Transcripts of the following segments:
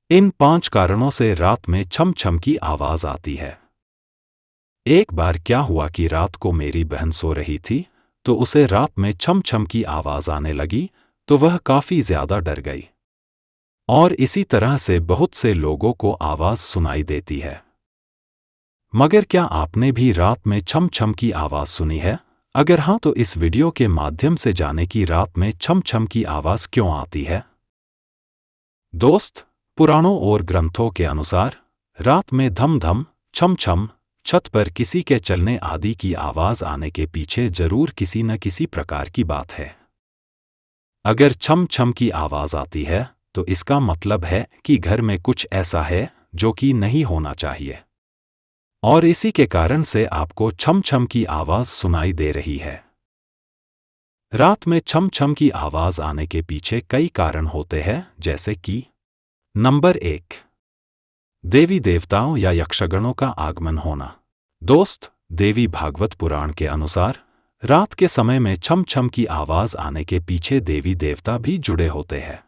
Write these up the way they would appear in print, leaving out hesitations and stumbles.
इन 5 कारणों से रात में छम छम की आवाज आती है। एक बार क्या हुआ कि रात को मेरी बहन सो रही थी, तो उसे रात में छम छम की आवाज आने लगी, तो वह काफी ज्यादा डर गई। और इसी तरह से बहुत से लोगों को आवाज सुनाई देती है। मगर क्या आपने भी रात में छम छम की आवाज सुनी है? अगर हाँ, तो इस वीडियो के माध्यम से जाने की रात में छम छम की आवाज क्यों आती है। दोस्त, पुराणों और ग्रंथों के अनुसार रात में धम धम, छम छम, छत पर किसी के चलने आदि की आवाज आने के पीछे जरूर किसी न किसी प्रकार की बात है। अगर छम छम की आवाज आती है, तो इसका मतलब है कि घर में कुछ ऐसा है जो कि नहीं होना चाहिए, और इसी के कारण से आपको छम छम की आवाज सुनाई दे रही है। रात में छम छम की आवाज आने के पीछे कई कारण होते हैं, जैसे कि नंबर 1, देवी देवताओं या यक्षगणों का आगमन होना। दोस्त, देवी भागवत पुराण के अनुसार रात के समय में छम छम की आवाज आने के पीछे देवी देवता भी जुड़े होते हैं।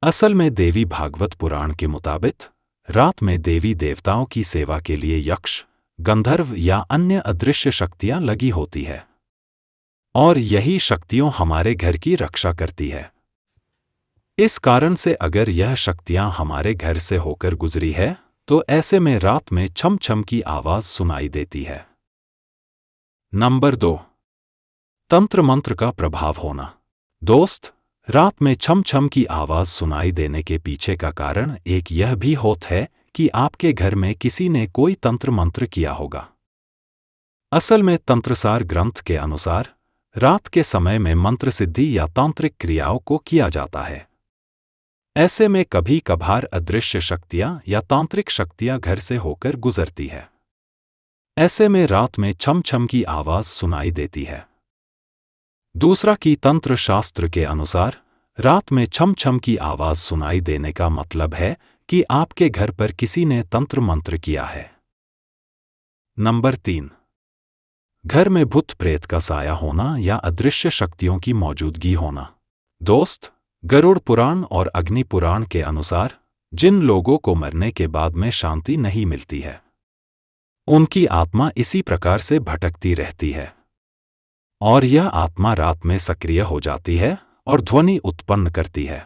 असल में देवी भागवत पुराण के मुताबिक रात में देवी देवताओं की सेवा के लिए यक्ष, गंधर्व या अन्य अदृश्य शक्तियां लगी होती है, और यही शक्तियां हमारे घर की रक्षा करती है। इस कारण से अगर यह शक्तियां हमारे घर से होकर गुजरी है, तो ऐसे में रात में छम छम की आवाज सुनाई देती है। नंबर 2, तंत्र मंत्र का प्रभाव होना। दोस्त, रात में छम छम की आवाज सुनाई देने के पीछे का कारण एक यह भी होता है कि आपके घर में किसी ने कोई तंत्र मंत्र किया होगा। असल में तंत्रसार ग्रंथ के अनुसार रात के समय में मंत्र सिद्धि या तांत्रिक क्रियाओं को किया जाता है। ऐसे में कभी कभार अदृश्य शक्तियां या तांत्रिक शक्तियां घर से होकर गुजरती है। ऐसे में रात में छम छम की आवाज सुनाई देती है। दूसरा कि तंत्र शास्त्र के अनुसार रात में छम छम की आवाज सुनाई देने का मतलब है कि आपके घर पर किसी ने तंत्र मंत्र किया है। नंबर 3, घर में भूत प्रेत का साया होना या अदृश्य शक्तियों की मौजूदगी होना। दोस्त, गरुड़ पुराण और अग्नि पुराण के अनुसार जिन लोगों को मरने के बाद में शांति नहीं मिलती है, उनकी आत्मा इसी प्रकार से भटकती रहती है, और यह आत्मा रात में सक्रिय हो जाती है और ध्वनि उत्पन्न करती है।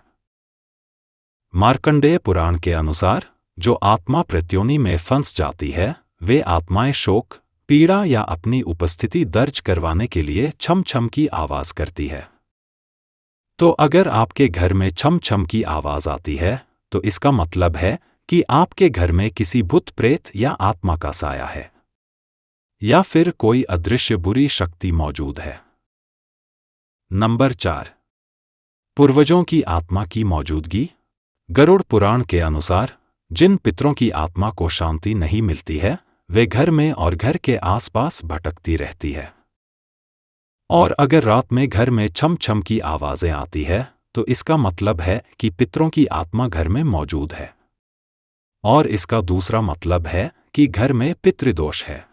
मार्कंडेय पुराण के अनुसार जो आत्मा प्रत्योनि में फंस जाती है, वे आत्माएं शोक, पीड़ा या अपनी उपस्थिति दर्ज करवाने के लिए छम छम की आवाज करती है। तो अगर आपके घर में छम छम की आवाज आती है, तो इसका मतलब है कि आपके घर में किसी भूत प्रेत या आत्मा का साया है, या फिर कोई अदृश्य बुरी शक्ति मौजूद है। नंबर 4, पूर्वजों की आत्मा की मौजूदगी। गरुड़ पुराण के अनुसार जिन पितरों की आत्मा को शांति नहीं मिलती है, वे घर में और घर के आसपास भटकती रहती है। और अगर रात में घर में छम छम की आवाजें आती है, तो इसका मतलब है कि पितरों की आत्मा घर में मौजूद है, और इसका दूसरा मतलब है कि घर में पितृदोष है।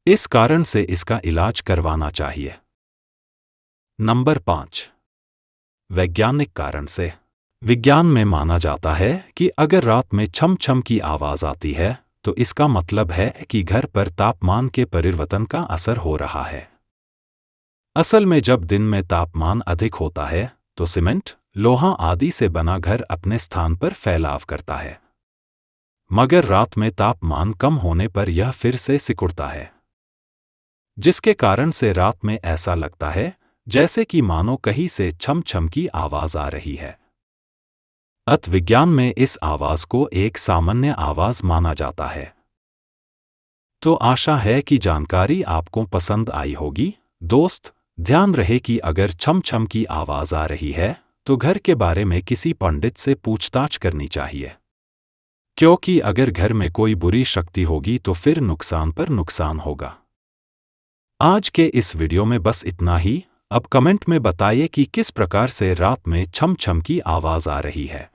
इस कारण से इसका इलाज करवाना चाहिए। नंबर 5, वैज्ञानिक कारण से। विज्ञान में माना जाता है कि अगर रात में छम छम की आवाज आती है, तो इसका मतलब है कि घर पर तापमान के परिवर्तन का असर हो रहा है। असल में जब दिन में तापमान अधिक होता है, तो सीमेंट, लोहा आदि से बना घर अपने स्थान पर फैलाव करता है, मगर रात में तापमान कम होने पर यह फिर से सिकुड़ता है, जिसके कारण से रात में ऐसा लगता है जैसे कि मानो कहीं से छम छम की आवाज आ रही है। अत विज्ञान में इस आवाज को एक सामान्य आवाज माना जाता है। तो आशा है कि जानकारी आपको पसंद आई होगी। दोस्त, ध्यान रहे कि अगर छम छम की आवाज आ रही है, तो घर के बारे में किसी पंडित से पूछताछ करनी चाहिए, क्योंकि अगर घर में कोई बुरी शक्ति होगी तो फिर नुकसान पर नुकसान होगा। आज के इस वीडियो में बस इतना ही। अब कमेंट में बताइए कि किस प्रकार से रात में छम छम की आवाज आ रही है।